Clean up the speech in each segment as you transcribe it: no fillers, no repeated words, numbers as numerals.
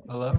Hello.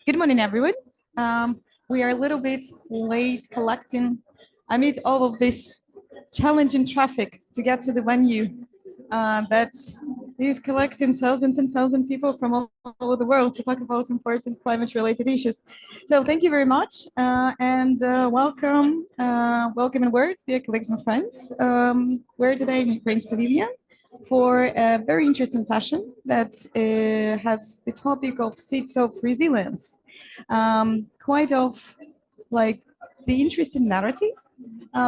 Good morning, everyone. We are a little bit late collecting amid all of this challenging traffic to get to the venue that is collecting thousands and thousands of people from all over the world to talk about important climate-related issues. So thank you very much and welcome in words, dear colleagues and friends. We're today in Ukraine's pavilion for a very interesting session that has the topic of seeds of resilience. Quite of like the interesting narrative,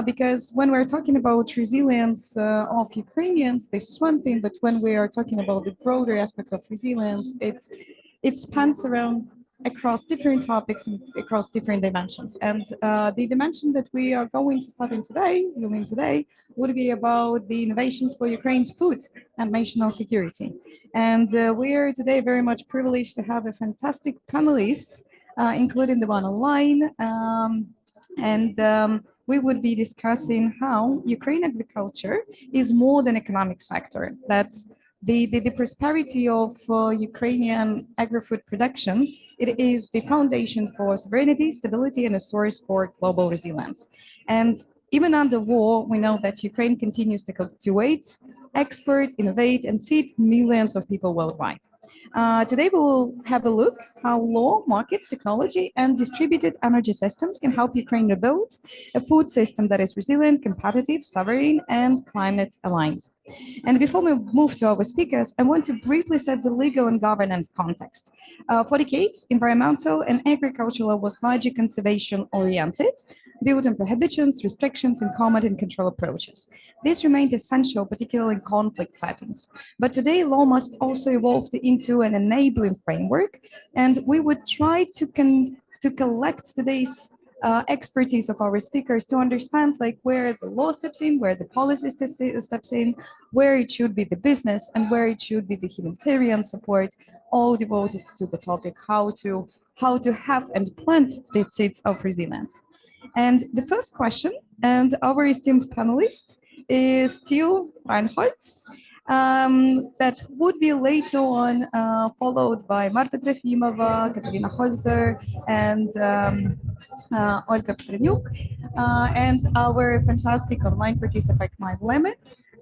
because when we're talking about resilience of Ukrainians, this is one thing, but when we are talking about the broader aspect of resilience, it spans around across different topics and across different dimensions. And the dimension that we are going to start in today, would be about the innovations for Ukraine's food and national security. And we are today very much privileged to have a fantastic panelists, including the one online. We would be discussing how Ukraine agriculture is more than economic sector, that the prosperity of Ukrainian agri-food production, it is the foundation for sovereignty, stability, and a source for global resilience. And even under war, we know that Ukraine continues to cultivate, export, innovate, and feed millions of people worldwide. Today, we will have a look how law, markets, technology, and distributed energy systems can help Ukraine rebuild a food system that is resilient, competitive, sovereign, and climate aligned. And before we move to our speakers, I want to briefly set the legal and governance context. For decades, environmental and agricultural law was largely conservation-oriented, built on prohibitions, restrictions, and command and control approaches. This remained essential, particularly in conflict settings. But today, law must also evolve into an enabling framework, and we would try to collect today's expertise of our speakers to understand like where the law steps in, where the policy steps in, where it should be the business, and where it should be the humanitarian support, all devoted to the topic how to have and plant the seeds of resilience. And the first question, and our esteemed panelist is Theo Reinhardt, that would be later on followed by Marta Trofimova, Katarina Holzer, and Olga Petrenyuk, and our fantastic online participant, Mike Lemon.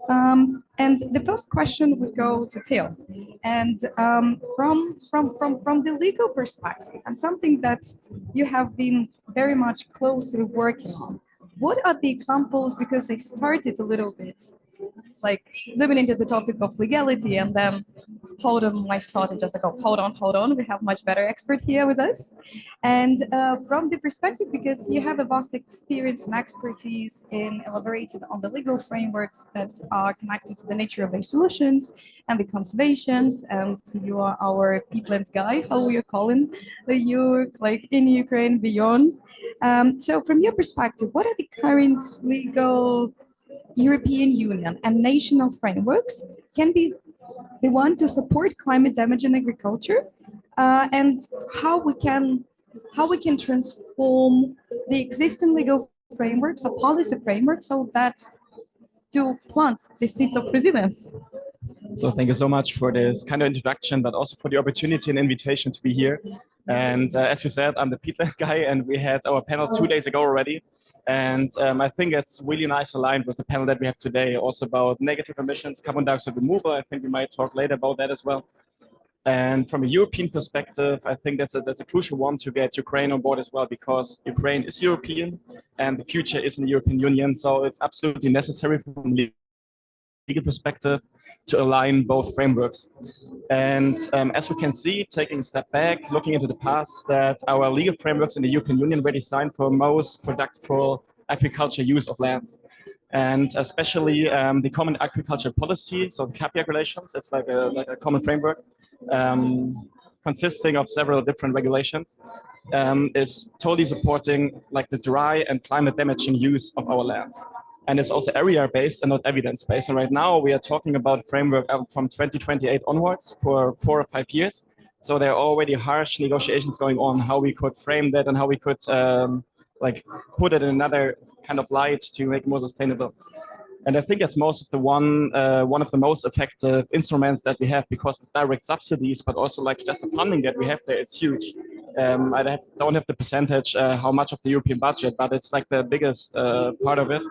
And the first question would go to Theo. And from the legal perspective, and something that you have been very much closely working on, what are the examples, because I started a little bit like zooming into the topic of legality and then hold on my thought and just like, oh, hold on, we have much better expert here with us. And from the perspective, because you have a vast experience and expertise in elaborating on the legal frameworks that are connected to the nature of the solutions and the conservations, and you are our peatland guy, how we are calling you, like in Ukraine beyond. So from your perspective, what are the current legal European Union and national frameworks can be the one to support climate damage in agriculture, and how we can transform the existing legal frameworks or policy frameworks so that to plant the seeds of resilience. So thank you so much for this kind of introduction, but also for the opportunity and invitation to be here. And as you said, I'm the peatland guy, and we had our panel 2 days ago already. And I think it's really nice aligned with the panel that we have today, also about negative emissions, carbon dioxide removal. I think we might talk later about that as well. And from a European perspective, I think that's a crucial one to get Ukraine on board as well, because Ukraine is European and the future is in the European Union. So it's absolutely necessary from a legal perspective to align both frameworks. And as we can see, taking a step back, looking into the past, that our legal frameworks in the European Union were designed for most productive agriculture use of lands. and especially the Common Agriculture Policy, so the CAP regulations. It's like a common framework consisting of several different regulations, is totally supporting like the dry and climate damaging use of our lands. And it's also area-based and not evidence-based. And right now we are talking about a framework from 2028 onwards for 4 or 5 years. So there are already harsh negotiations going on how we could frame that and how we could like put it in another kind of light to make it more sustainable. And I think it's most of the one of the most effective instruments that we have, because with direct subsidies, but also like just the funding that we have there, it's huge. I don't have the percentage how much of the European budget, but it's like the biggest part of it.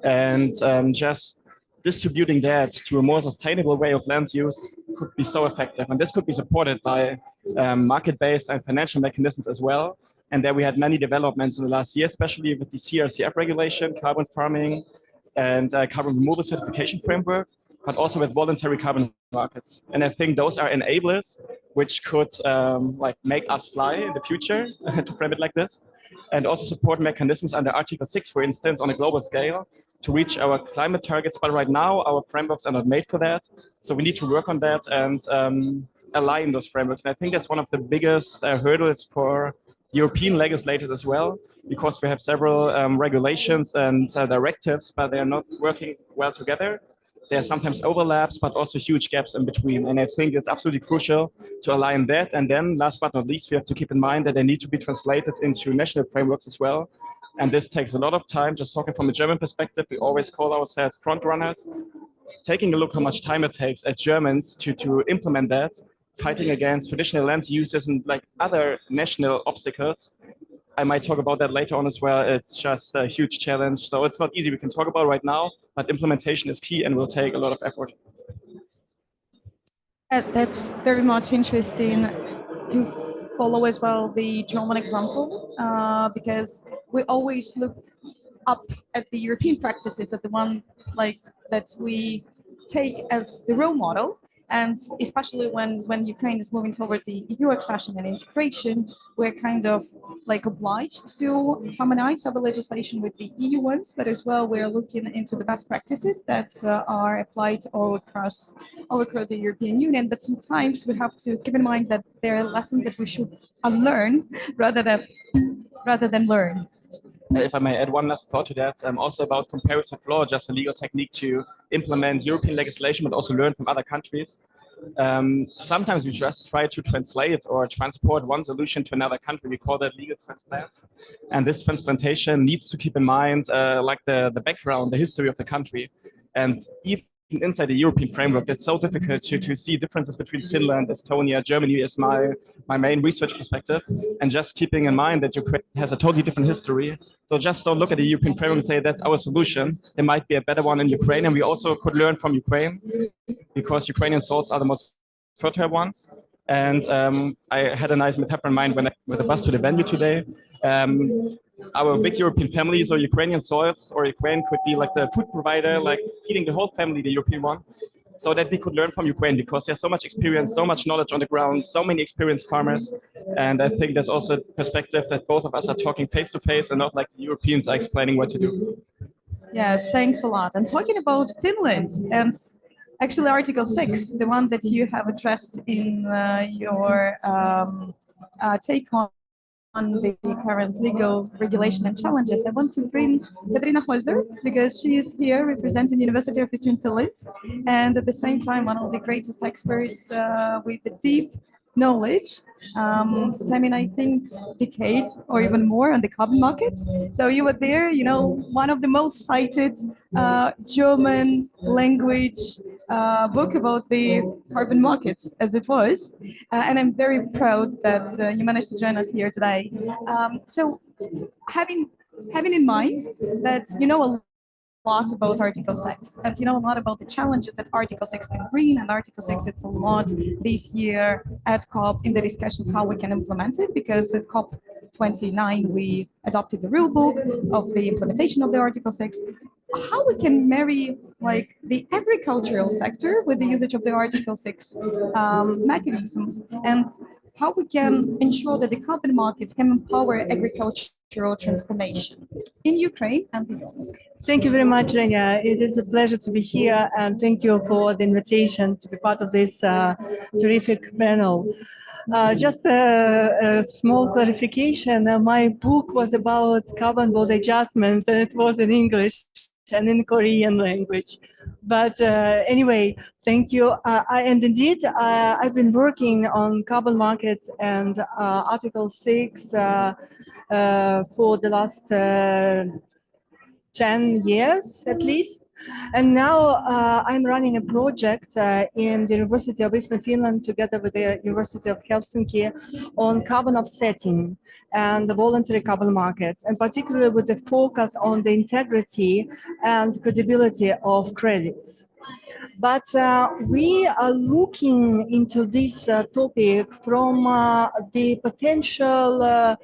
And just distributing that to a more sustainable way of land use could be so effective. And this could be supported by market-based and financial mechanisms as well. And there we had many developments in the last year, especially with the CRCF regulation, carbon farming, and carbon removal certification framework, but also with voluntary carbon markets. And I think those are enablers which could like make us fly in the future, to frame it like this, and also support mechanisms under Article 6, for instance, on a global scale to reach our climate targets. But right now, our frameworks are not made for that. So we need to work on that and align those frameworks. And I think that's one of the biggest hurdles for European legislators as well, because we have several regulations and directives, but they are not working well together. There are sometimes overlaps, but also huge gaps in between. And I think it's absolutely crucial to align that. And then last but not least, we have to keep in mind that they need to be translated into national frameworks as well. And this takes a lot of time. Just talking from a German perspective, we always call ourselves front runners. Taking a look how much time it takes as Germans to implement that, fighting against traditional land uses and like other national obstacles. I might talk about that later on as well. It's just a huge challenge. So it's not easy. We can talk about right now, but implementation is key and will take a lot of effort. That's very much interesting to follow as well the German example, because we always look up at the European practices, at the one like that we take as the role model. And especially when Ukraine is moving toward the EU accession and integration, we're kind of like obliged to harmonize our legislation with the EU ones, but as well we're looking into the best practices that are applied all across the European Union. But sometimes we have to keep in mind that there are lessons that we should unlearn rather than learn. If I may add one last thought to that, also about comparative law, just a legal technique to implement European legislation, but also learn from other countries. Sometimes we just try to translate or transport one solution to another country. We call that legal transplants. And this transplantation needs to keep in mind like the background, the history of the country. And even inside the European framework, it's so difficult to see differences between Finland, Estonia, Germany is my main research perspective. And just keeping in mind that Ukraine has a totally different history. So just don't look at the European framework and say that's our solution. There might be a better one in Ukraine. And we also could learn from Ukraine, because Ukrainian soils are the most fertile ones. And I had a nice metaphor in mind when I with the bus to the venue today. Our big European families or Ukrainian soils or Ukraine could be like the food provider, like feeding the whole family, the European one, so that we could learn from Ukraine, because there's so much experience, so much knowledge on the ground, so many experienced farmers. And I think that's also a perspective that both of us are talking face to face and not like the Europeans are explaining what to do. Yeah, thanks a lot. And talking about Finland and actually Article 6, the one that you have addressed in your take on the current legal regulation and challenges, I want to bring Katarina Holzer, because she is here representing the University of Eastern Finland, and at the same time one of the greatest experts with the deep knowledge stemming, I think, decade or even more on the carbon markets. So you were there, you know, one of the most cited German language book about the carbon markets as it was. And I'm very proud that you managed to join us here today. So having in mind that you know a lot about Article 6, and you know a lot about the challenges that Article 6 can bring, and Article 6 it's a lot this year at COP in the discussions how we can implement it, because at COP29 we adopted the rule book of the implementation of the Article 6. How we can marry like the agricultural sector with the usage of the Article 6 mechanisms, and how we can ensure that the carbon markets can empower agricultural transformation in Ukraine and beyond. Thank you very much, Renia. It is a pleasure to be here, and thank you for the invitation to be part of this terrific panel. Just a small clarification. My book was about carbon border adjustments, and it was in English and in Korean language. But anyway, thank you. And indeed, I've been working on carbon markets and Article 6 for the last 10 years at least. And now I'm running a project in the University of Eastern Finland together with the University of Helsinki on carbon offsetting and the voluntary carbon markets, and particularly with the focus on the integrity and credibility of credits. But we are looking into this topic from the potential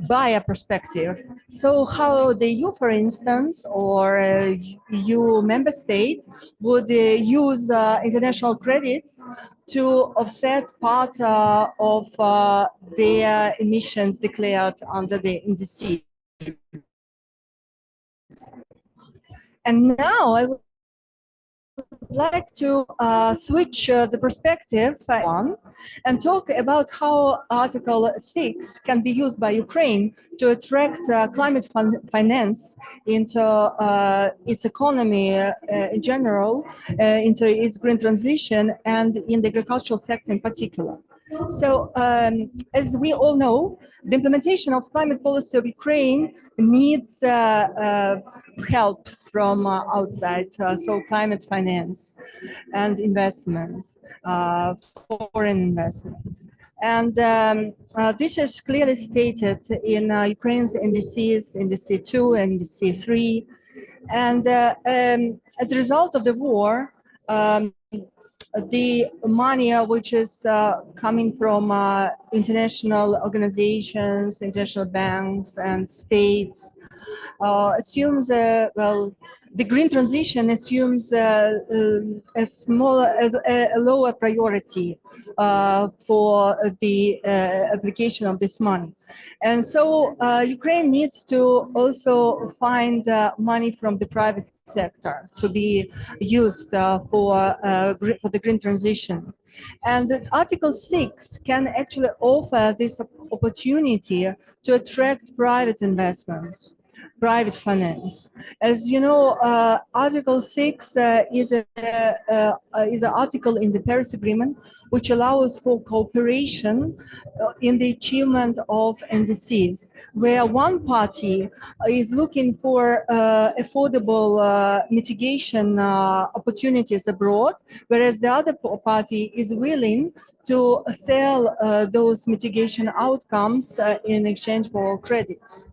buyer perspective. So how the EU, for instance, or EU member state would use international credits to offset part of their emissions declared under the indices. And now I would like to switch the perspective on and talk about how Article 6 can be used by Ukraine to attract climate finance into its economy in general, into its green transition, and in the agricultural sector in particular. So, as we all know, the implementation of climate policy of Ukraine needs help from outside, so climate finance and investments, foreign investments. And this is clearly stated in Ukraine's indices, Indice 2 and Indice 3. And as a result of the war, the money which is coming from international organizations, international banks and states assumes, well, the green transition assumes a lower priority for the application of this money. And so Ukraine needs to also find money from the private sector to be used for the green transition. And Article 6 can actually offer this opportunity to attract private investments, private finance. As you know, Article 6 is an article in the Paris Agreement which allows for cooperation in the achievement of NDCs, where one party is looking for affordable mitigation opportunities abroad, whereas the other party is willing to sell those mitigation outcomes in exchange for credits.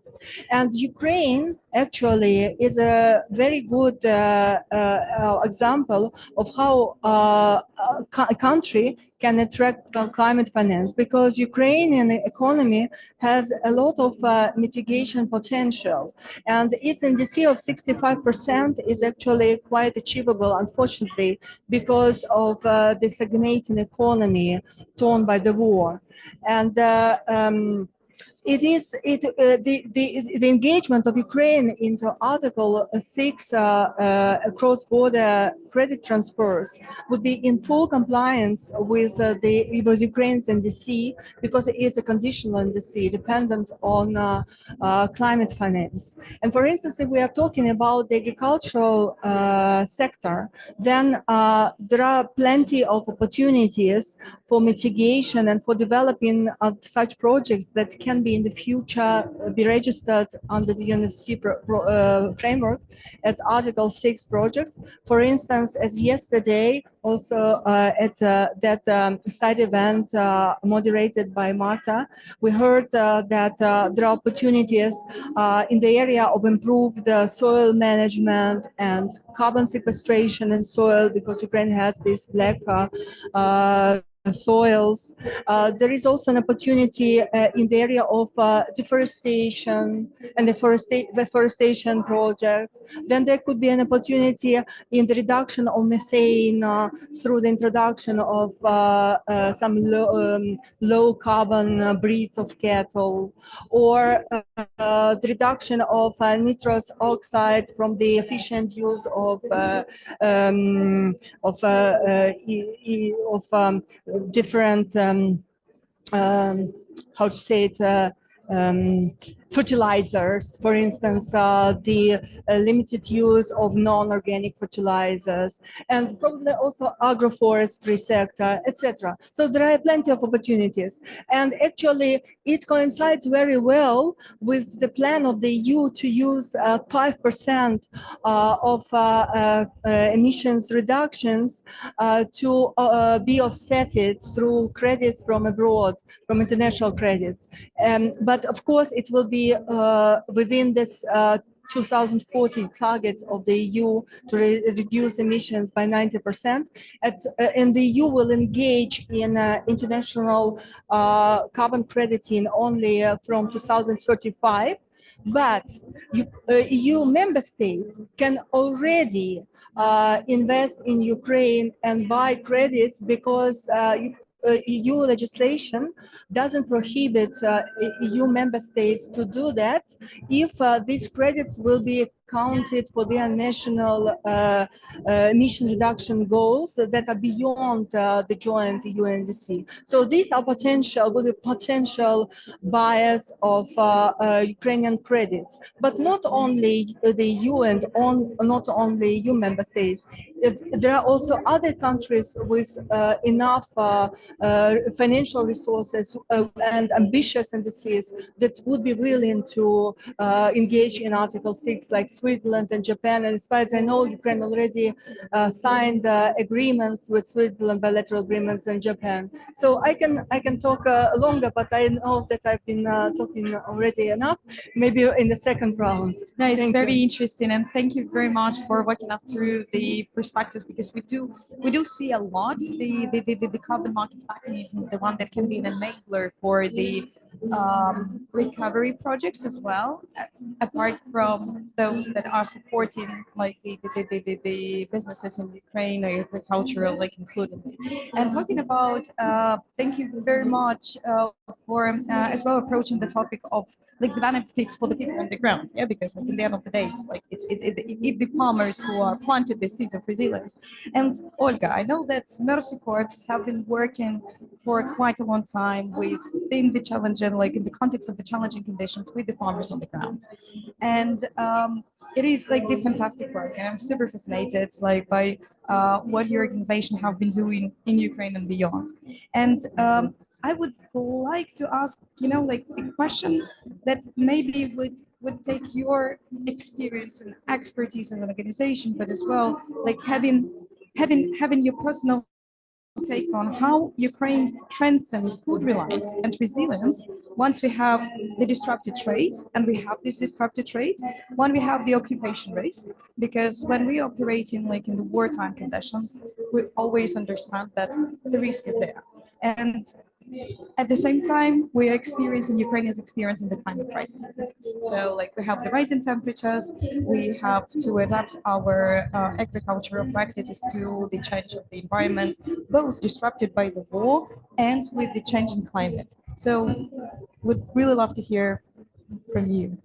And Ukraine actually is a very good example of how a country can attract climate finance, because Ukrainian economy has a lot of mitigation potential, and its indice of 65% is actually quite achievable, unfortunately, because of the stagnating economy torn by the war. And the engagement of Ukraine into Article 6 cross-border credit transfers would be in full compliance with Ukraine's NDC, because it is a conditional NDC dependent on climate finance. And for instance, if we are talking about the agricultural sector, then there are plenty of opportunities for mitigation and for developing such projects that can be in the future be registered under the UNFC framework as Article 6 projects. For instance, as yesterday, also at that side event moderated by Marta, we heard that there are opportunities in the area of improved soil management and carbon sequestration in soil, because Ukraine has this black soils. There is also an opportunity in the area of deforestation and deforestation projects. Then there could be an opportunity in the reduction of methane through the introduction of some low carbon breeds of cattle, or the reduction of nitrous oxide from the efficient use of different how to say it, fertilizers, for instance, the limited use of non-organic fertilizers, and probably also agroforestry sector, etc. So there are plenty of opportunities, and actually it coincides very well with the plan of the EU to use 5% of emissions reductions to be offset through credits from abroad, from international credits. But of course, it will be within this 2040 target of the EU to reduce emissions by 90%. And the EU will engage in international carbon crediting only from 2035. But EU member states can already invest in Ukraine and buy credits because EU legislation doesn't prohibit EU member states to do that if these credits will be counted for their national emission reduction goals that are beyond the joint EU NDC. So these are will be potential buyers of Ukrainian credits, but not only the EU and not only EU member states. There are also other countries with enough financial resources and ambitious NDCs that would be willing to engage in Article 6, like Switzerland and Japan. And as far as I know, Ukraine already signed agreements with Switzerland, bilateral agreements, and Japan. So I can talk longer, but I know that I've been talking already enough. Maybe in the second round. No, it's very interesting, and thank you very much for walking us through the perspectives, because we do see a lot the carbon market mechanism, the one that can be an enabler for the recovery projects as well, apart from those that are supporting like the businesses in Ukraine or agricultural, like including. And talking about, thank you very much for as well approaching the topic of like the benefits for the people on the ground, yeah, because like, in the end of the day, it's like it's the farmers who are planted the seeds of resilience. And Olga, I know that Mercy Corps have been working for quite a long time within the challenging, like in the context of the challenging conditions with the farmers on the ground, and it is like the fantastic work, and I'm super fascinated like by what your organization have been doing in Ukraine and beyond. And I would like to ask, like a question that maybe would take your experience and expertise as an organization, but as well like having your personal take on how Ukraine strengthens food reliance and resilience once we have the disrupted trade, and we have this disrupted trade when we have the occupation risk, because when we operate in like in the wartime conditions, we always understand that the risk is there. And at the same time, we are experiencing, Ukraine is experiencing the climate crisis. So like we have the rising temperatures, we have to adapt our agricultural practices to the change of the environment, both disrupted by the war and with the changing climate. So would really love to hear from you.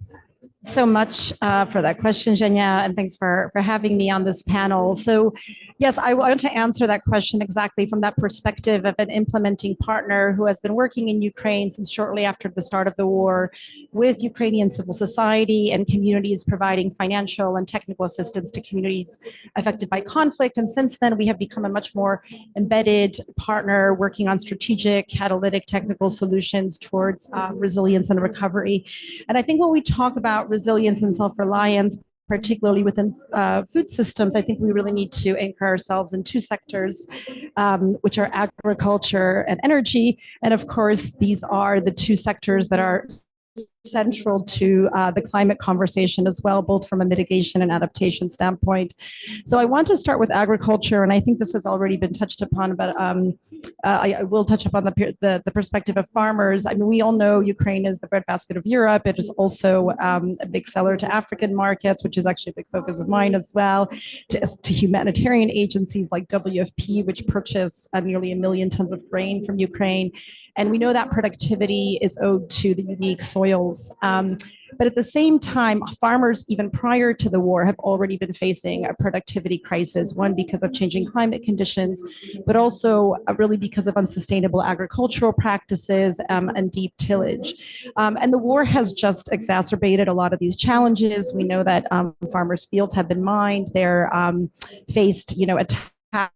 So much for that question, Zhenya, and thanks for having me on this panel. So yes, I want to answer that question exactly from that perspective of an implementing partner who has been working in Ukraine since shortly after the start of the war with Ukrainian civil society and communities, providing financial and technical assistance to communities affected by conflict. And since then, we have become a much more embedded partner working on strategic, catalytic, technical solutions towards resilience and recovery. And I think when we talk about resilience and self-reliance, particularly within food systems, I think we really need to anchor ourselves in two sectors, which are agriculture and energy. And of course, these are the two sectors that are central to the climate conversation as well, both from a mitigation and adaptation standpoint. So I want to start with agriculture, and I think this has already been touched upon, but I will touch upon the perspective of farmers. I mean, we all know Ukraine is the breadbasket of Europe. It is also a big seller to African markets, which is actually a big focus of mine as well, to humanitarian agencies like WFP, which purchase nearly 1 million tons of grain from Ukraine. And we know that productivity is owed to the unique soils. But at the same time, farmers, even prior to the war, have already been facing a productivity crisis, one because of changing climate conditions, but also really because of unsustainable agricultural practices and deep tillage. And the war has just exacerbated a lot of these challenges. We know that farmers' fields have been mined. They're faced, attacks.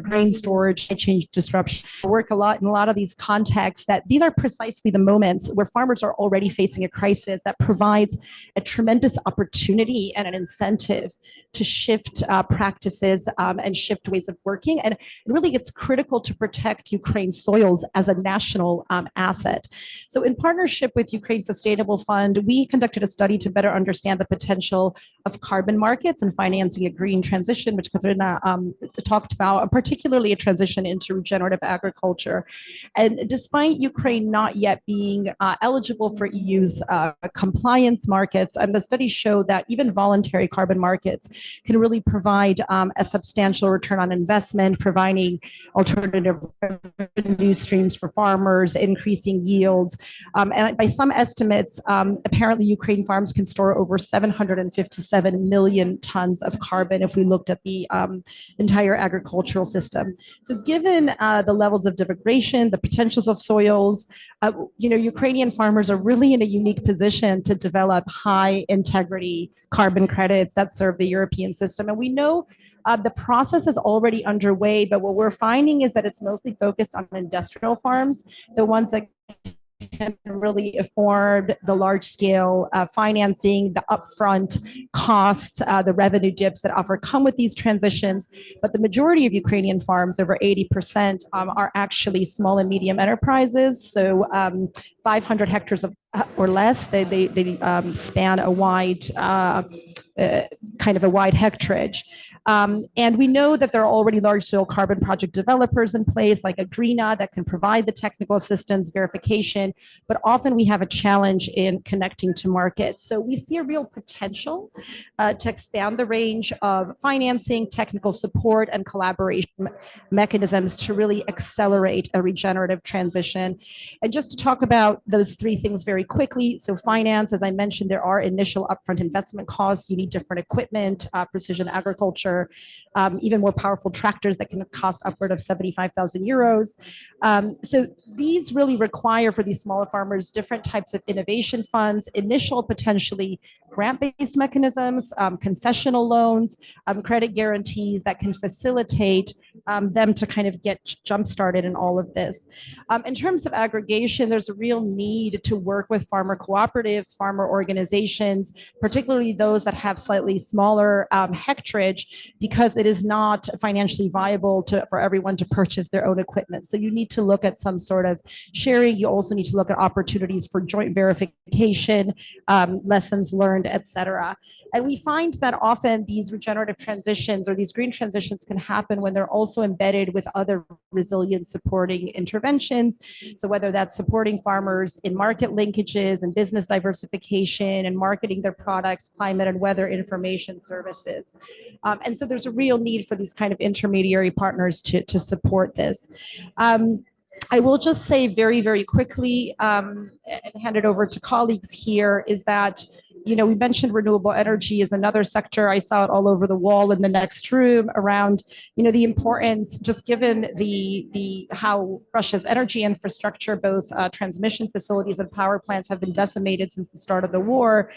Grain storage, change disruption. I work a lot in a lot of these contexts that these are precisely the moments where farmers are already facing a crisis that provides a tremendous opportunity and an incentive to shift practices and shift ways of working. And really, it's critical to protect Ukraine's soils as a national asset. So in partnership with Ukraine Sustainable Fund, we conducted a study to better understand the potential of carbon markets and financing a green transition, which Katerina talked about, particularly a transition into regenerative agriculture. And despite Ukraine not yet being eligible for EU's compliance markets, the studies show that even voluntary carbon markets can really provide a substantial return on investment, providing alternative revenue streams for farmers, increasing yields. And by some estimates, apparently Ukraine farms can store over 757 million tons of carbon if we looked at the entire agricultural system. So given the levels of degradation, the potentials of soils, Ukrainian farmers are really in a unique position to develop high integrity carbon credits that serve the European system. And we know the process is already underway, but what we're finding is that it's mostly focused on industrial farms, the ones that can really afford the large scale financing, the upfront costs, the revenue dips that often come with these transitions. But the majority of Ukrainian farms, over 80%, are actually small and medium enterprises. So 500 hectares or less. They span a wide kind of a wide hectarage. And we know that there are already large-scale carbon project developers in place, like Agrina, that can provide the technical assistance, verification, but often we have a challenge in connecting to market. So we see a real potential to expand the range of financing, technical support, and collaboration mechanisms to really accelerate a regenerative transition. And just to talk about those three things very quickly. So finance, as I mentioned, there are initial upfront investment costs. You need different equipment, precision agriculture, even more powerful tractors that can cost upward of 75,000 euros. So these really require for these smaller farmers different types of innovation funds, initial potentially grant-based mechanisms, concessional loans, credit guarantees that can facilitate them to kind of get jump-started in all of this. In terms of aggregation, there's a real need to work with farmer cooperatives, farmer organizations, particularly those that have slightly smaller hectarage, because it is not financially viable for everyone to purchase their own equipment. So you need to look at some sort of sharing. You also need to look at opportunities for joint verification, lessons learned, et cetera. And we find that often these regenerative transitions or these green transitions can happen when they're also embedded with other resilient supporting interventions. So whether that's supporting farmers in market linkages and business diversification and marketing their products, climate and weather information services. And so there's a real need for these kind of intermediary partners to support this. I will just say very, very quickly and hand it over to colleagues here is that, we mentioned renewable energy is another sector. I saw it all over the wall in the next room around, the importance, just given the how Russia's energy infrastructure, both transmission facilities and power plants have been decimated since the start of the war.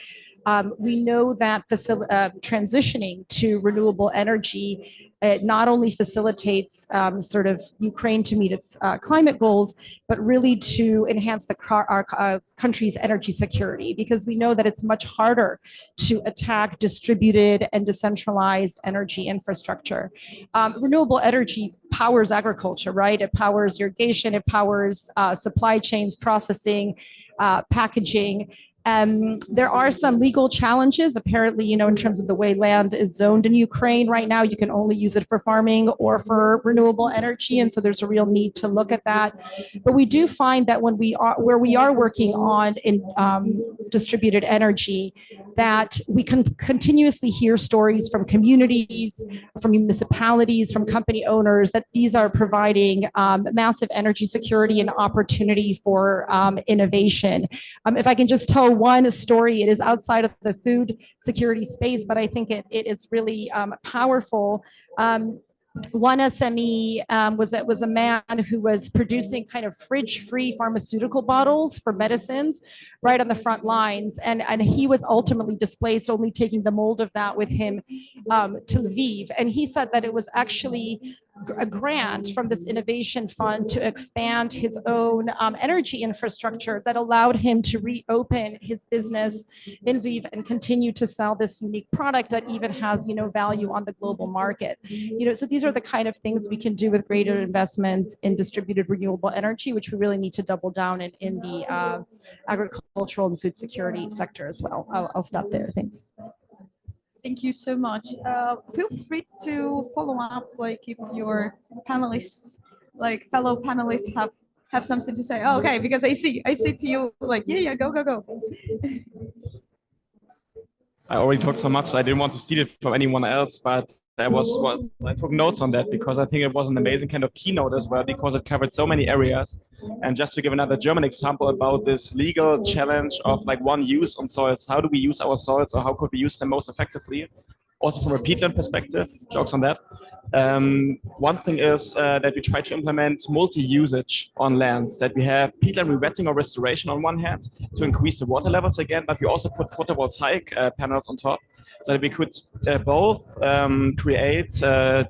We know that transitioning to renewable energy not only facilitates sort of Ukraine to meet its climate goals, but really to enhance our country's energy security, because we know that it's much harder to attack distributed and decentralized energy infrastructure. Renewable energy powers agriculture, right? It powers irrigation, it powers supply chains, processing, packaging. There are some legal challenges, apparently, in terms of the way land is zoned in Ukraine right now. You can only use it for farming or for renewable energy. And so there's a real need to look at that. But we do find that when we are working on distributed energy, that we can continuously hear stories from communities, from municipalities, from company owners, that these are providing massive energy security and opportunity for innovation. If I can just tell one story, it is outside of the food security space, but I think it is really powerful. One SME was a man who was producing kind of fridge-free pharmaceutical bottles for medicines right on the front lines, and he was ultimately displaced, only taking the mold of that with him to Lviv. And he said that it was actually a grant from this innovation fund to expand his own energy infrastructure that allowed him to reopen his business in Lviv and continue to sell this unique product that even has value on the global market. So these are the kind of things we can do with greater investments in distributed renewable energy, which we really need to double down in the agricultural and food security sector as well. I'll stop there. Thanks. Thank you so much. Feel free to follow up, if your panelists, fellow panelists, have something to say. Oh, okay, because I see to you yeah, go. I already talked so much, so I didn't want to steal it from anyone else, but I took notes on that because I think it was an amazing kind of keynote as well, because it covered so many areas. And just to give another German example about this legal challenge of one use on soils, how do we use our soils, or how could we use them most effectively? Also from a peatland perspective, jokes on that. One thing is that we try to implement multi-usage on lands, that we have peatland rewetting or restoration on one hand to increase the water levels again, but we also put photovoltaic panels on top, so that we could both create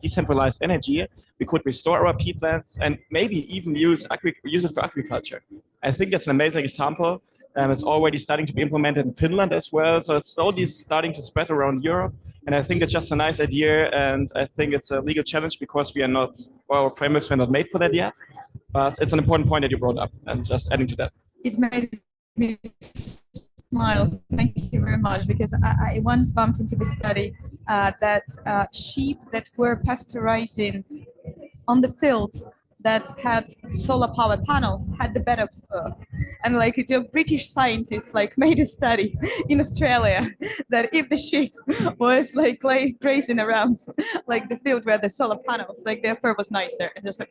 decentralized energy. We could restore our peatlands and maybe even use it for agriculture. I think that's an amazing example. It's already starting to be implemented in Finland as well. So it's slowly starting to spread around Europe. And I think it's just a nice idea. And I think it's a legal challenge because our frameworks were not made for that yet. But it's an important point that you brought up, and just adding to that. It made me smile. Thank you very much, because I once bumped into the study that sheep that were pasteurizing on the fields that had solar powered panels had the better and the British scientists made a study in Australia that if the sheep was grazing around the field where the solar panels, their fur was nicer, and just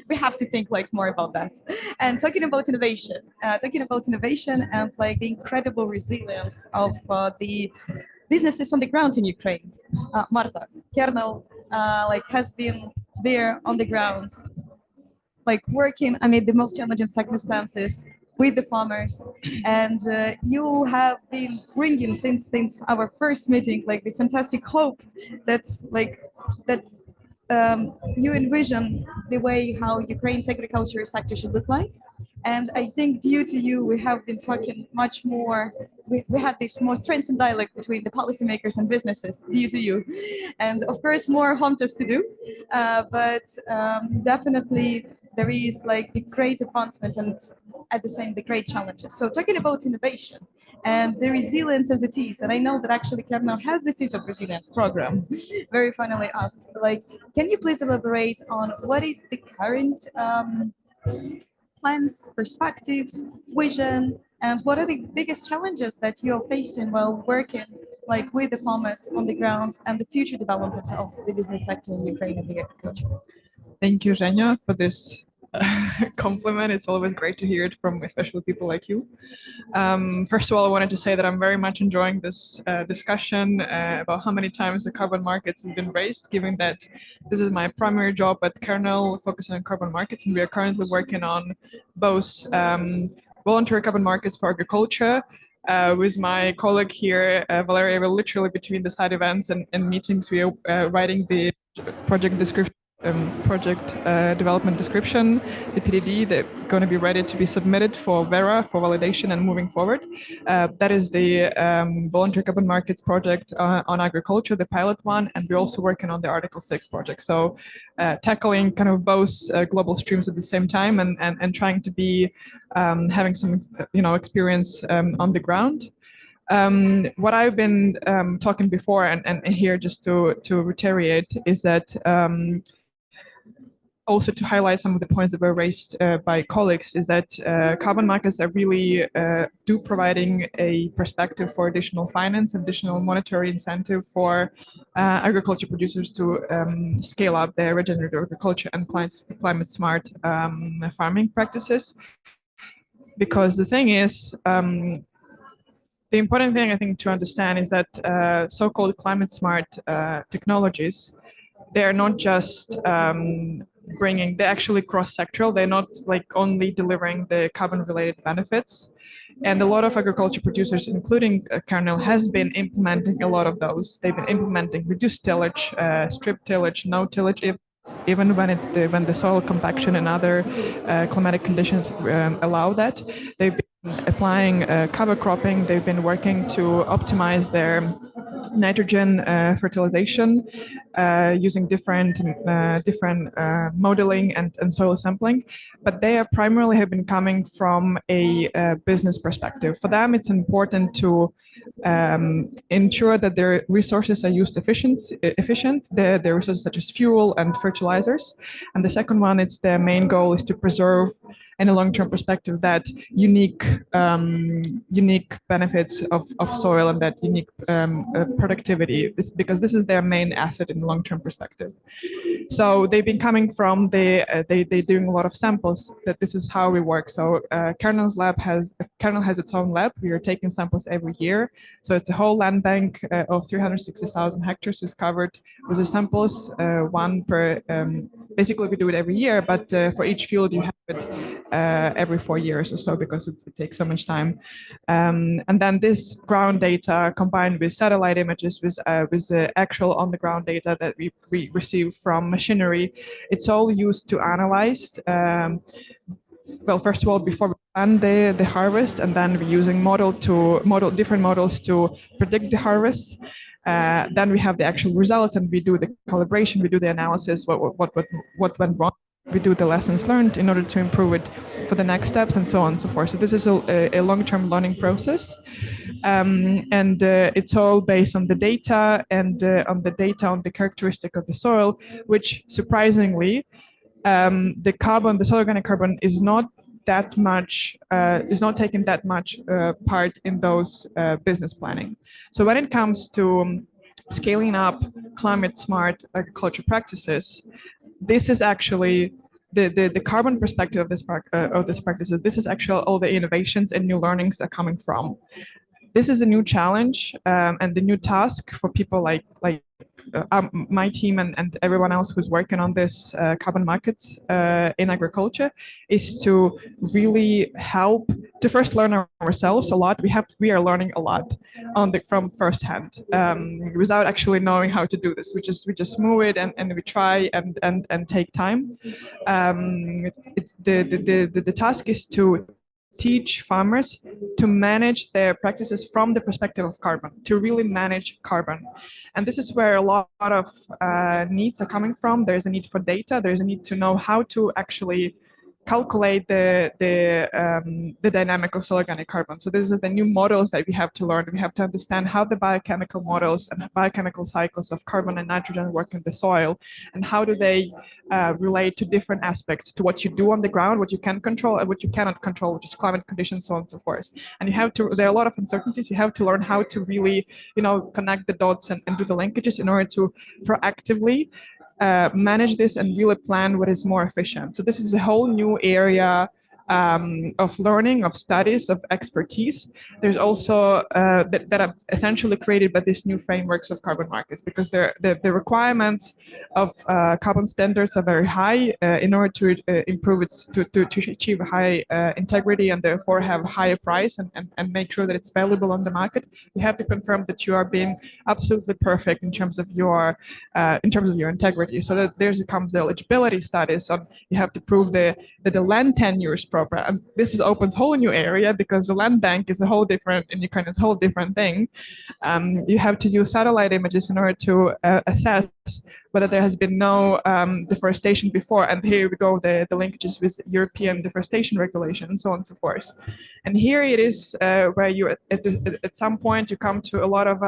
we have to think more about that. And talking about innovation and the incredible resilience of the businesses on the ground in Ukraine. Marta, Kernel has been there on the ground, working amid the most challenging circumstances with the farmers, and you have been bringing since our first meeting the fantastic hope that you envision the way how Ukraine's agriculture sector should look like. And I think due to you, we have been talking much more. We had this more strengthened dialogue between the policymakers and businesses due to you, and of course more home tests to do, but definitely there is the great advancement and at the same the great challenges. So talking about innovation and the resilience as it is, and I know that actually Kernel has the Seeds of Resilience program. Very finally asked, can you please elaborate on what is the current plans, perspectives, vision, and what are the biggest challenges that you're facing while working with the farmers on the ground and the future development of the business sector in Ukraine and the agriculture? Thank you, Zhenya, for this compliment. It's always great to hear it from especially people like you. First of all, I wanted to say that I'm very much enjoying this discussion about how many times the carbon markets has been raised, given that this is my primary job at Kernel, focusing on carbon markets, and we are currently working on both voluntary carbon markets for agriculture, With my colleague here, Valeria, we're literally between the side events and meetings. We are writing the project description, project development description, the PDD, that's going to be ready to be submitted for Vera for validation and moving forward. That is the voluntary carbon markets project on agriculture, the pilot one, and we're also working on the Article 6 project. So tackling kind of both global streams at the same time and trying to be having some experience on the ground. What I've been talking before and here just to reiterate is that also to highlight some of the points that were raised by colleagues is that carbon markets are really do providing a perspective for additional finance, additional monetary incentive for agriculture producers to scale up their regenerative agriculture and climate smart farming practices. Because the thing is, the important thing I think to understand is that so-called climate smart technologies, they're not just they're actually cross-sectoral. They're not like only delivering the carbon-related benefits. And a lot of agriculture producers, including Kernel, has been implementing a lot of those. They've been implementing reduced tillage, strip tillage, no tillage, even when when the soil compaction and other climatic conditions allow that. They've been applying cover cropping. They've been working to optimize their nitrogen fertilization using different modeling and soil sampling, but they are primarily have been coming from a business perspective. For them, it's important to ensure that their resources are used efficient, their resources such as fuel and fertilizers. And the second one, it's their main goal is to preserve in a long-term perspective that unique benefits of soil and that unique productivity, because this is their main asset in the long-term perspective. So they've been coming from they're doing a lot of samples. That this is how we work. So Kernel has its own lab. We are taking samples every year. So it's a whole land bank of 360,000 hectares is covered with the samples, one per. Basically, we do it every year, but for each field you have it every 4 years or so because it takes so much time. And then this ground data combined with satellite images, with the actual on-the-ground data that we receive from machinery, it's all used to analyze. Well, first of all, before we plan the harvest, and then we're using different models to predict the harvest. Then we have the actual results, and we do the calibration, we do the analysis, what went wrong. We do the lessons learned in order to improve it for the next steps, and so on and so forth. So this is a long-term learning process, and it's all based on the data and on the characteristic of the soil, which surprisingly, the soil organic carbon is not that much, is not taking that much part in those business planning. So when it comes to scaling up climate smart agriculture practices, this is actually the carbon perspective of this practices. This is actually all the innovations and new learnings are coming from. This is a new challenge and the new task for people like my team and everyone else who's working on this carbon markets in agriculture, is to really help to first learn ourselves a lot. We are learning a lot from firsthand without actually knowing how to do this. We just move it and we try and take time. The task is to teach farmers to manage their practices from the perspective of carbon, to really manage carbon. And this is where a lot of needs are coming from. There's a need for data. There's a need to know how to actually calculate the dynamic of soil organic carbon. So this is the new models that we have to learn. We have to understand how the biochemical models and biochemical cycles of carbon and nitrogen work in the soil, and how do they relate to different aspects, to what you do on the ground, what you can control and what you cannot control, which is climate conditions, so on and so forth. And there are a lot of uncertainties. You have to learn how to really, connect the dots and do the linkages in order to proactively manage this and really plan what is more efficient. So this is a whole new area of learning, of studies, of expertise. There's also that are essentially created by these new frameworks of carbon markets, because the requirements of carbon standards are very high in order to improve its to achieve high integrity and therefore have higher price and make sure that it's valuable on the market. You have to confirm that you are being absolutely perfect in terms of your integrity. So that there comes the eligibility studies on, you have to prove that the land tenure is proper. And this is opens a whole new area, because the land bank is a whole different, in Ukraine is a whole different thing. You have to use satellite images in order to assess whether there has been no deforestation before. And here we go, the linkages with European deforestation regulation and so on and so forth. And here it is where you, at some point, you come to a lot of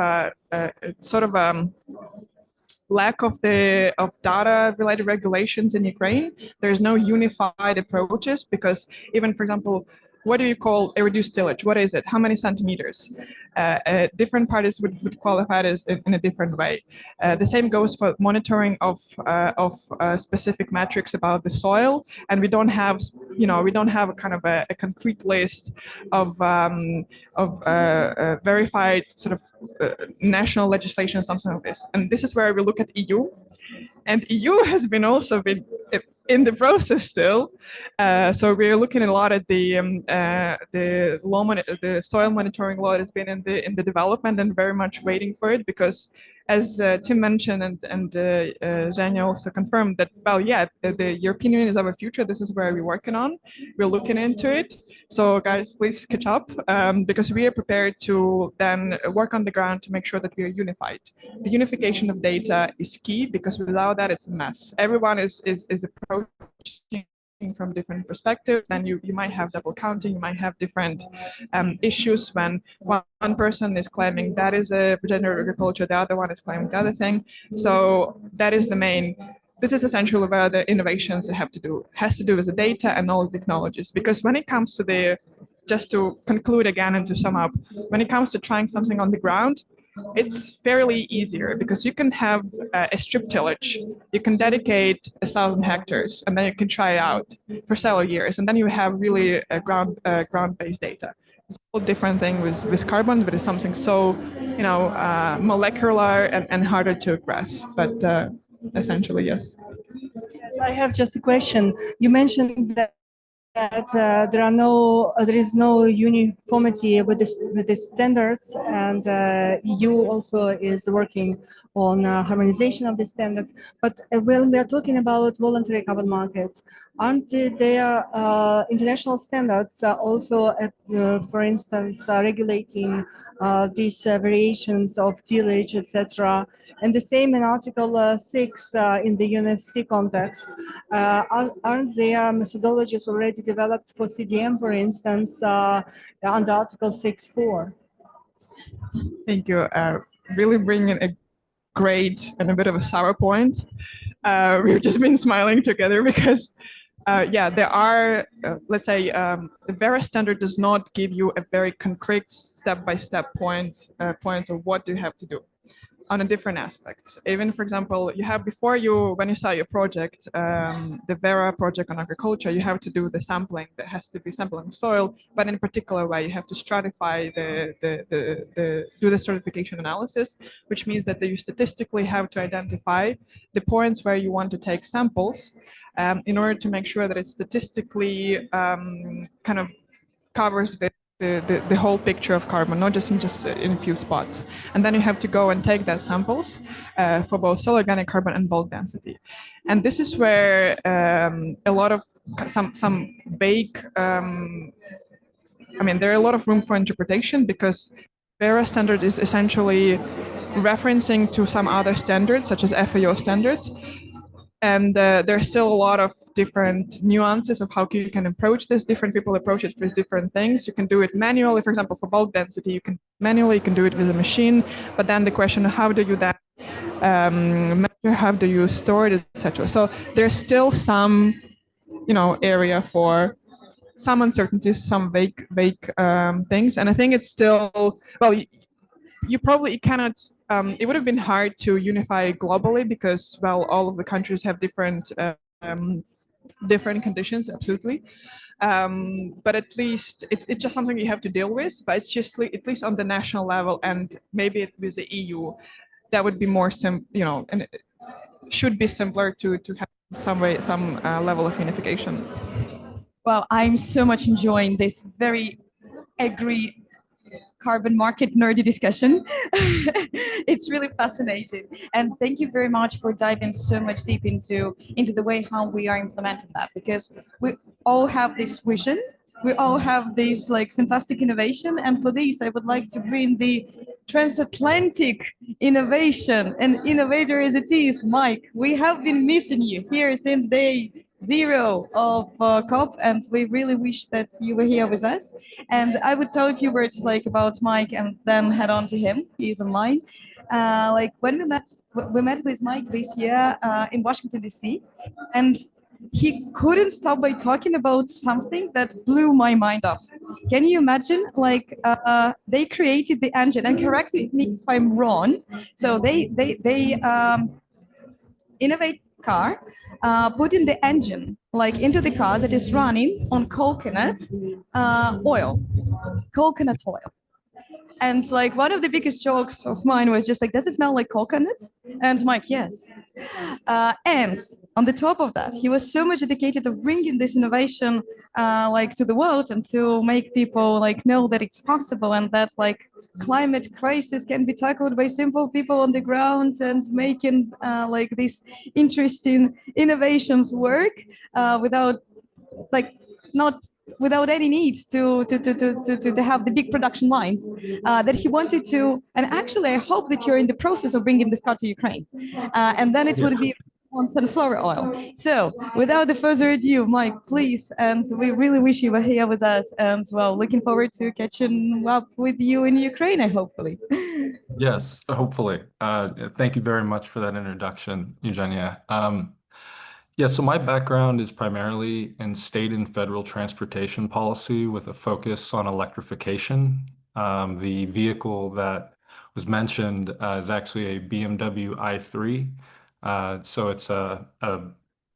lack of data related regulations in Ukraine. There's no unified approaches, because even, for example, what do you call a reduced tillage? What is it? How many centimeters? Different parties would qualify it as in a different way. The same goes for monitoring of specific metrics about the soil, and we don't have a kind of a concrete list of verified sort of national legislation or something like this. And this is where we look at EU, and EU has been also been in the process still. So we're looking a lot at the soil monitoring law that has been in the development, and very much waiting for it, because as Tim mentioned and Zhenya also confirmed that, well, yeah, the European Union is our future. This is where we're working on. We're looking into it. So guys, please catch up, because we are prepared to then work on the ground to make sure that we are unified. The unification of data is key, because without that, it's a mess. Everyone is approaching from different perspectives, then you might have double counting, you might have different issues when one person is claiming that is a regenerative agriculture, the other one is claiming the other thing. So that is the main, this is essentially where the innovations has to do with the data and all the technologies. Because when it comes to just to conclude again and to sum up, when it comes to trying something on the ground, it's fairly easier, because you can have a strip tillage. You can dedicate 1,000 hectares, and then you can try out for several years, and then you have really ground-based data. It's a whole different thing with carbon, but it's something so molecular and harder to grasp. But essentially, yes. Yes, I have just a question. You mentioned that there is no uniformity with the standards, and EU also is working on harmonization of the standards. But when we are talking about voluntary carbon markets, aren't there international standards also, for instance, regulating these variations of tillage, etc.? And the same in Article 6 in the UNFC context. Aren't there methodologies already developed for CDM, for instance, under Article 6.4? Thank you. Really bringing a great and a bit of a sour point. We've just been smiling together because, there are, let's say, the Vera standard does not give you a very concrete step-by-step points of what you have to do on a different aspects. Even, for example, you have when you start your project, the Vera project on agriculture, you have to do the sampling. That has to be sampling soil, but in a particular way, you have to stratify do the stratification analysis, which means that you statistically have to identify the points where you want to take samples in order to make sure that it statistically kind of covers the whole picture of carbon, not just in a few spots. And then you have to go and take that samples for both soil organic carbon and bulk density. And this is where a lot of some vague, there are a lot of room for interpretation, because Vera standard is essentially referencing to some other standards, such as FAO standards. And there's still a lot of different nuances of how you can approach this. Different people approach it with different things. You can do it manually. For example, for bulk density, you can do it with a machine. But then the question, how do you then measure, how do you store it, etc. So there's still some, area for some uncertainties, some vague things. And I think it's still, well, you probably cannot, it would have been hard to unify globally, because, well, all of the countries have different different conditions, absolutely. But at least it's just something you have to deal with. But it's just at least on the national level, and maybe with the EU, that would be more and it should be simpler to have some level of unification. Well, I'm so much enjoying this very carbon market nerdy discussion. It's really fascinating, and thank you very much for diving so much deep into the way how we are implementing that, because we all have this vision, we all have this like fantastic innovation, and for this I would like to bring the transatlantic innovation and innovator as it is, Mike. We have been missing you here since day zero of COP, and we really wish that you were here with us. And I would tell a few words like about Mike and then head on to him. He's online. Like when we met with Mike this year in Washington, D.C., and he couldn't stop by talking about something that blew my mind off. Can you imagine? Like they created the engine, and correct me if I'm wrong. So they innovate car, put in the engine like into the car that is running on coconut oil. And like one of the biggest jokes of mine was just like, does it smell like coconut? And Mike, yes. And on the top of that, he was so much dedicated to bringing this innovation like to the world and to make people like know that it's possible, and that like climate crisis can be tackled by simple people on the ground, and making like these interesting innovations work without any need to have the big production lines that he wanted to. And actually, I hope that you're in the process of bringing this car to Ukraine, and then it would be on sunflower oil. So without the further ado, Mike, please, and we really wish you were here with us, and well, looking forward to catching up with you in Ukraine, hopefully. Yes, hopefully. Thank you very much for that introduction, Eugenia. Yeah, so my background is primarily in state and federal transportation policy with a focus on electrification. The vehicle that was mentioned is actually a BMW i3. So it's a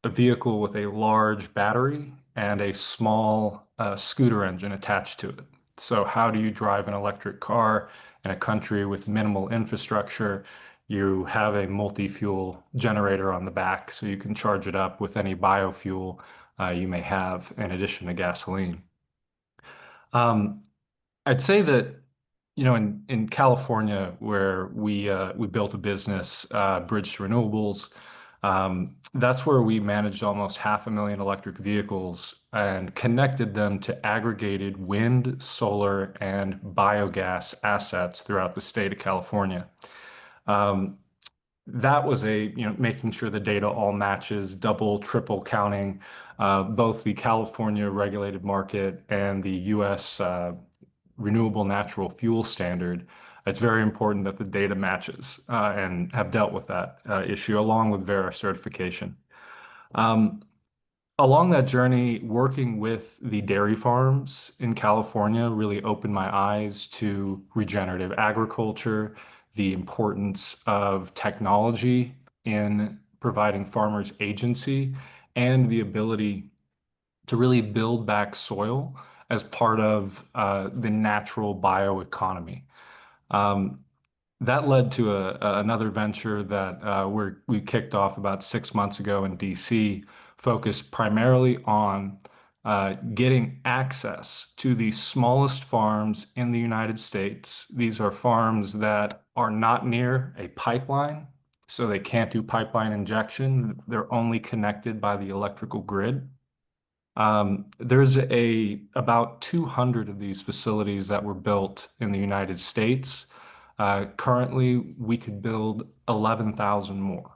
vehicle with a large battery and a small scooter engine attached to it. So how do you drive an electric car in a country with minimal infrastructure? You have a multi-fuel generator on the back, so you can charge it up with any biofuel you may have in addition to gasoline. I'd say that, you know, in California, where we built a business, Bridge to Renewables, that's where we managed almost 500,000 electric vehicles and connected them to aggregated wind, solar, and biogas assets throughout the state of California. That was making sure the data all matches, double, triple counting both the California regulated market and the US renewable natural fuel standard. It's very important that the data matches and have dealt with that issue along with Vera certification. Along that journey, working with the dairy farms in California really opened my eyes to regenerative agriculture, the importance of technology in providing farmers agency, and the ability to really build back soil as part of the natural bioeconomy. That led to another venture that we kicked off about 6 months ago in DC, focused primarily on getting access to the smallest farms in the United States. These are farms that are not near a pipeline, so they can't do pipeline injection. They're only connected by the electrical grid. There's about 200 of these facilities that were built in the United States. Currently, we could build 11,000 more.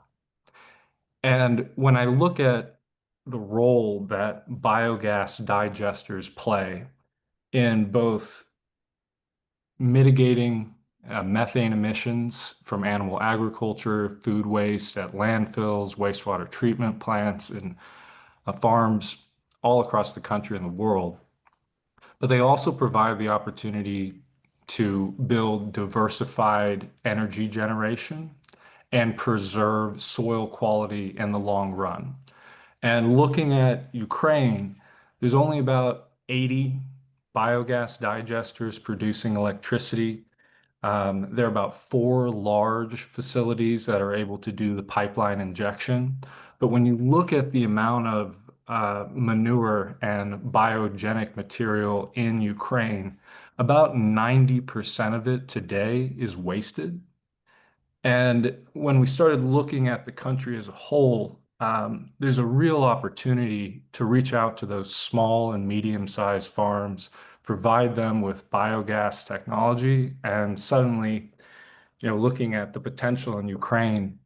And when I look at the role that biogas digesters play in both mitigating methane emissions from animal agriculture, food waste at landfills, wastewater treatment plants, and farms all across the country and the world, but they also provide the opportunity to build diversified energy generation and preserve soil quality in the long run. And looking at Ukraine, there's only about 80 biogas digesters producing electricity. There are about 4 large facilities that are able to do the pipeline injection. But when you look at the amount of manure and biogenic material in Ukraine, about 90% of it today is wasted. And when we started looking at the country as a whole, there's a real opportunity to reach out to those small and medium-sized farms, provide them with biogas technology, and suddenly, looking at the potential in Ukraine,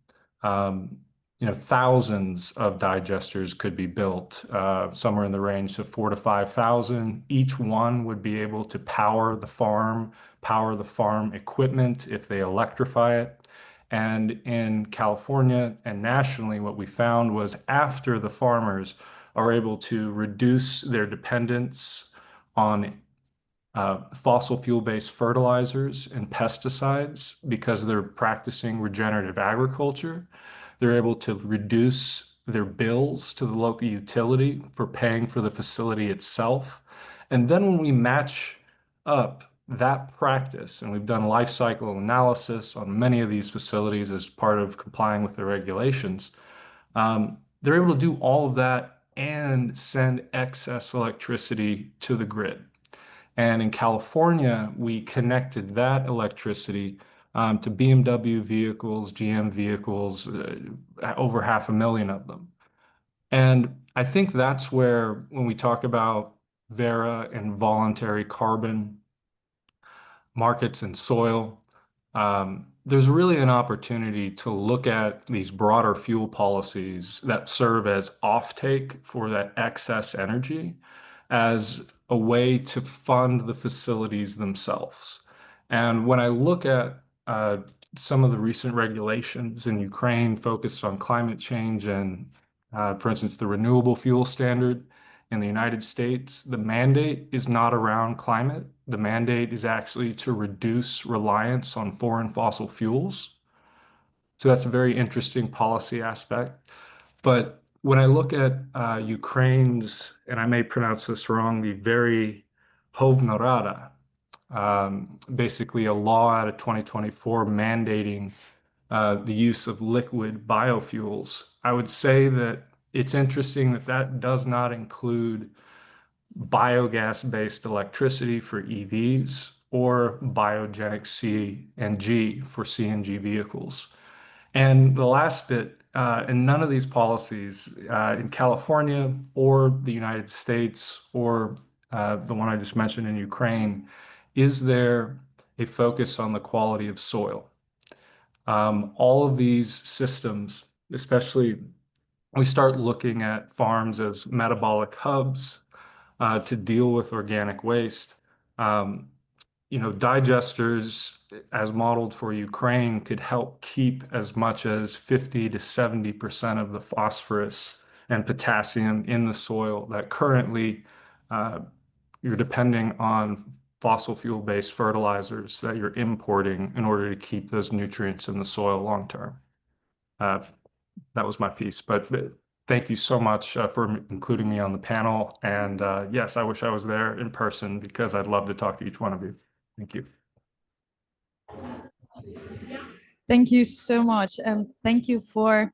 thousands of digesters could be built, somewhere in the range of 4,000 to 5,000. Each one would be able to power the farm equipment if they electrify it. And in California and nationally, what we found was after the farmers are able to reduce their dependence on fossil fuel-based fertilizers and pesticides because they're practicing regenerative agriculture, they're able to reduce their bills to the local utility for paying for the facility itself. And then when we match up that practice, and we've done life cycle analysis on many of these facilities as part of complying with the regulations, they're able to do all of that and send excess electricity to the grid. And in California, we connected that electricity to BMW vehicles, GM vehicles, over 500,000 of them. And I think that's where, when we talk about Vera and voluntary carbon markets and soil, there's really an opportunity to look at these broader fuel policies that serve as offtake for that excess energy as a way to fund the facilities themselves. And when I look at some of the recent regulations in Ukraine focused on climate change and, for instance, the renewable fuel standard in the United States, the mandate is not around climate. The mandate is actually to reduce reliance on foreign fossil fuels. So that's a very interesting policy aspect. But when I look at Ukraine's, and I may pronounce this wrong, the very Hovnorada, basically a law out of 2024 mandating the use of liquid biofuels, I would say that it's interesting that that does not include biogas-based electricity for EVs or biogenic CNG for CNG vehicles. And the last bit, in none of these policies in California or the United States or the one I just mentioned in Ukraine, is there a focus on the quality of soil. All of these systems, especially we start looking at farms as metabolic hubs to deal with organic waste. Digesters, as modeled for Ukraine, could help keep as much as 50 to 70% of the phosphorus and potassium in the soil that currently you're depending on fossil fuel-based fertilizers that you're importing in order to keep those nutrients in the soil long-term. That was my piece, but thank you so much for including me on the panel. And yes, I wish I was there in person because I'd love to talk to each one of you. Thank you. Thank you so much. And thank you for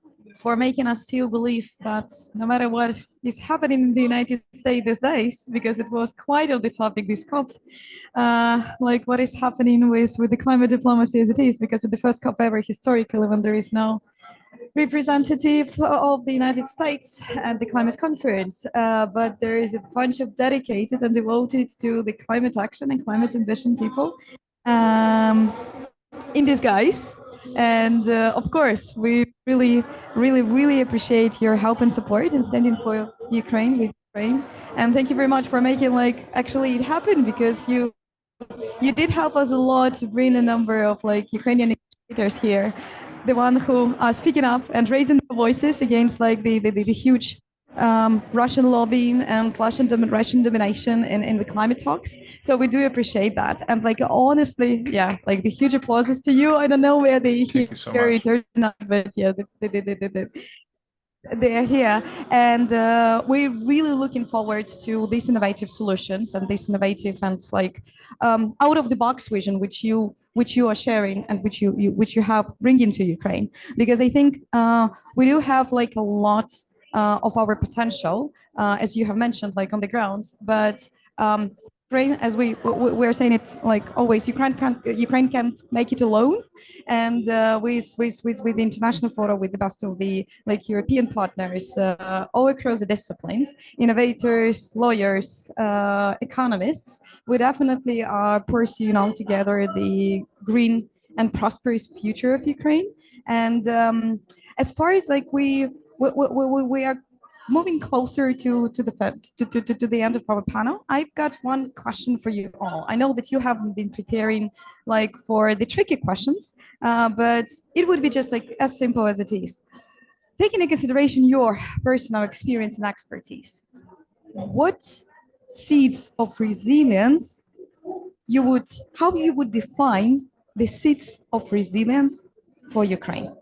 making us still believe that no matter what is happening in the United States these days, because it was quite of the topic, this COP, like what is happening with the climate diplomacy as it is, because it's the first COP ever historically when there is no representative of the United States at the climate conference, but there is a bunch of dedicated and devoted to the climate action and climate ambition people in disguise. And of course, we really appreciate your help and support and standing for Ukraine with Ukraine. And thank you very much for making actually it happen, because you did help us a lot to bring a number of Ukrainian leaders here, the one who are speaking up and raising their voices against the huge Russian lobbying and Russian domination in the climate talks. So we do appreciate that. And honestly, yeah, the huge applauses to you. I don't know where they hear it or not, but yeah, they are here, and we're really looking forward to these innovative solutions and this innovative and like out of the box vision which you are sharing and which you have bringing to Ukraine, because I think we do have like a lot of our potential, as you have mentioned, like on the ground, but Ukraine, as we're saying it like always, Ukraine can't make it alone, and with the international forum, with the best of the like European partners all across the disciplines, innovators, lawyers, economists, we definitely are pursuing all together the green and prosperous future of Ukraine. And as far as like we are moving closer to the end of our panel, I've got one question for you all. I know that you haven't been preparing like for the tricky questions, but it would be just like as simple as it is. Taking into consideration your personal experience and expertise, what seeds of resilience how you would define the seeds of resilience for Ukraine?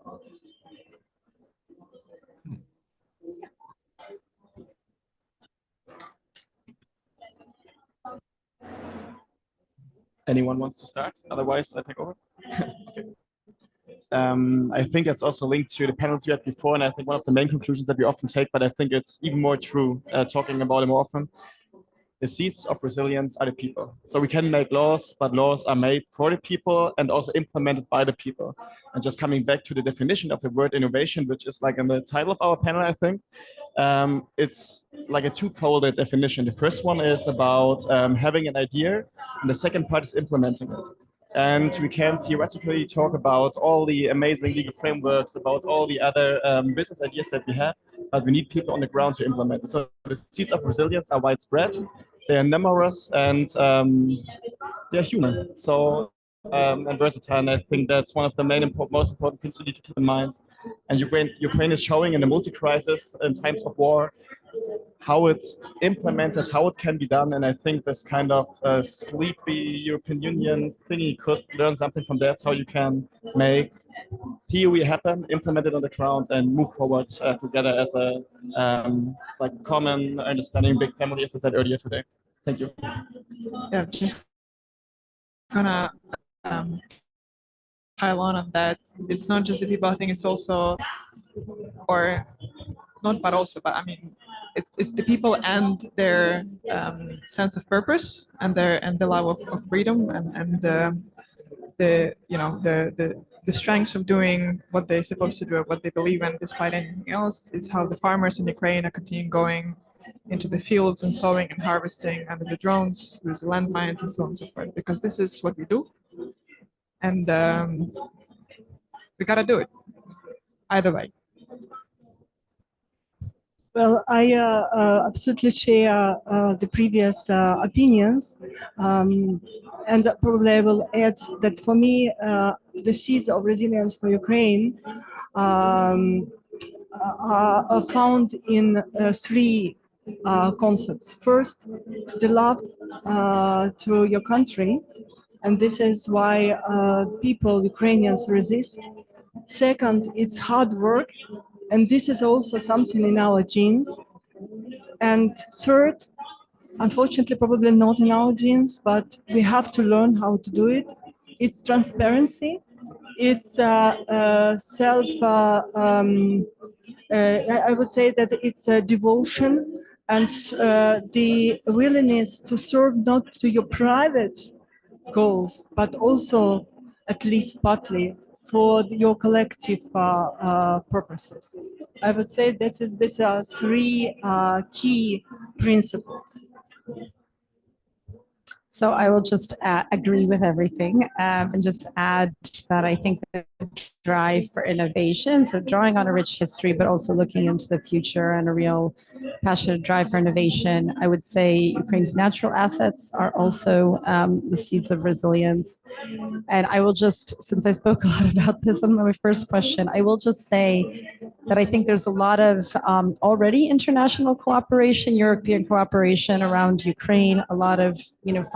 Anyone wants to start? Otherwise, I take over. Okay. I think it's also linked to the panels we had before, and I think one of the main conclusions that we often take, but I think it's even more true talking about it more often. The seeds of resilience are the people. So we can make laws, but laws are made for the people and also implemented by the people. And just coming back to the definition of the word innovation, which is like in the title of our panel, I think, it's like a two-folded definition. The first one is about having an idea, and the second part is implementing it. And we can theoretically talk about all the amazing legal frameworks, about all the other business ideas that we have, but we need people on the ground to implement it. So the seeds of resilience are widespread, they are numerous, and they're human. So and versatile. And I think that's one of the most important things we need to keep in mind. And Ukraine is showing in a multi-crisis in times of war how it's implemented, how it can be done. And I think this kind of sleepy European Union thingy could learn something from that, how you can make theory happen, implement it on the ground, and move forward together as a like common understanding, big family, as I said earlier today. Thank you. Yeah, just gonna pile on that. It's not just the people. I think it's also, or not, but also, but I mean, it's the people and their sense of purpose and the love of freedom and the you know the strengths of doing what they're supposed to do, what they believe in, despite anything else. It's how the farmers in Ukraine are continuing going into the fields and sowing and harvesting under the drones with the landmines and so on and so forth, because this is what we do, and we gotta do it either way. Well, I absolutely share the previous opinions, and probably I will add that for me, the seeds of resilience for Ukraine are found in three concepts. First, the love to your country, and this is why people, Ukrainians, resist. Second, it's hard work, and this is also something in our genes. And third, unfortunately, probably not in our genes, but we have to learn how to do it. It's transparency. It's I would say that it's a devotion and the willingness to serve not to your private goals, but also at least partly for your collective purposes. I would say these are three key principles. So I will just agree with everything and just add that I think the drive for innovation, so drawing on a rich history, but also looking into the future and a real passionate drive for innovation. I would say Ukraine's natural assets are also the seeds of resilience. And I will just, since I spoke a lot about this on my first question, I will just say that I think there's a lot of already international cooperation, European cooperation around Ukraine, a lot of,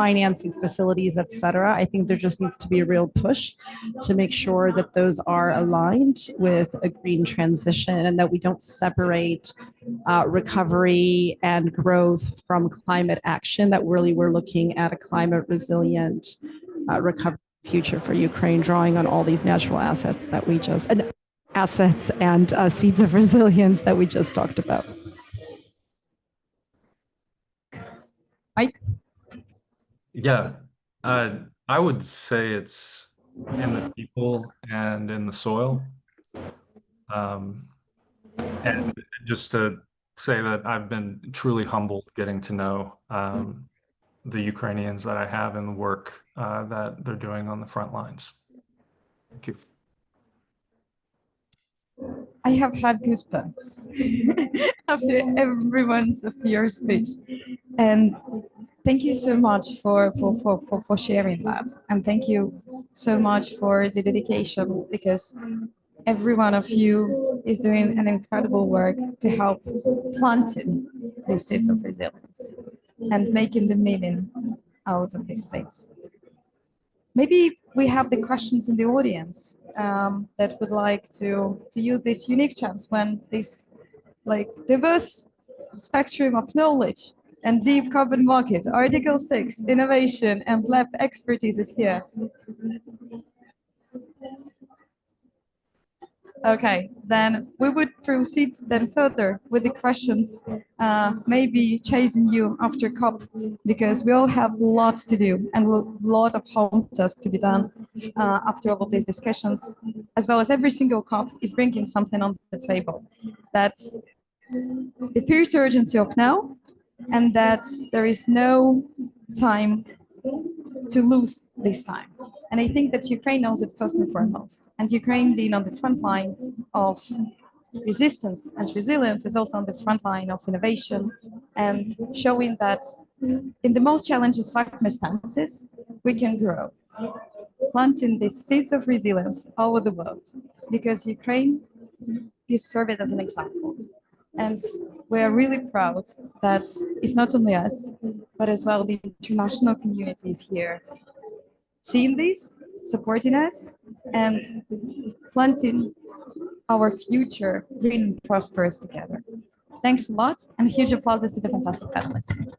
financing facilities, et cetera. I think there just needs to be a real push to make sure that those are aligned with a green transition and that we don't separate recovery and growth from climate action, that really we're looking at a climate resilient recovery future for Ukraine, drawing on all these natural assets that we just, assets and seeds of resilience that we just talked about. Mike? Yeah, I would say it's in the people and in the soil. And just to say that I've been truly humbled getting to know the Ukrainians that I have and the work that they're doing on the front lines. Thank you. I have had goosebumps after everyone's of your speech. And thank you so much for sharing that. And thank you so much for the dedication, because every one of you is doing an incredible work to help planting these seeds of resilience and making the meaning out of these seeds. Maybe we have the questions in the audience that would like to use this unique chance when this diverse spectrum of knowledge and deep carbon market, Article 6, innovation and lab expertise is here. Okay, then we would proceed then further with the questions, maybe chasing you after COP, because we all have lots to do and a lot of home task to be done after all of these discussions, as well as every single COP is bringing something on the table. That's the fierce urgency of now, and that there is no time to lose this time. And I think that Ukraine knows it first and foremost. And Ukraine being on the front line of resistance and resilience is also on the front line of innovation and showing that in the most challenging circumstances, we can grow, planting these seeds of resilience all over the world, because Ukraine is served as an example. And we are really proud that it's not only us, but as well the international community is here, seeing this, supporting us, and planting our future green and prosperous together. Thanks a lot, and huge applause to the fantastic panelists.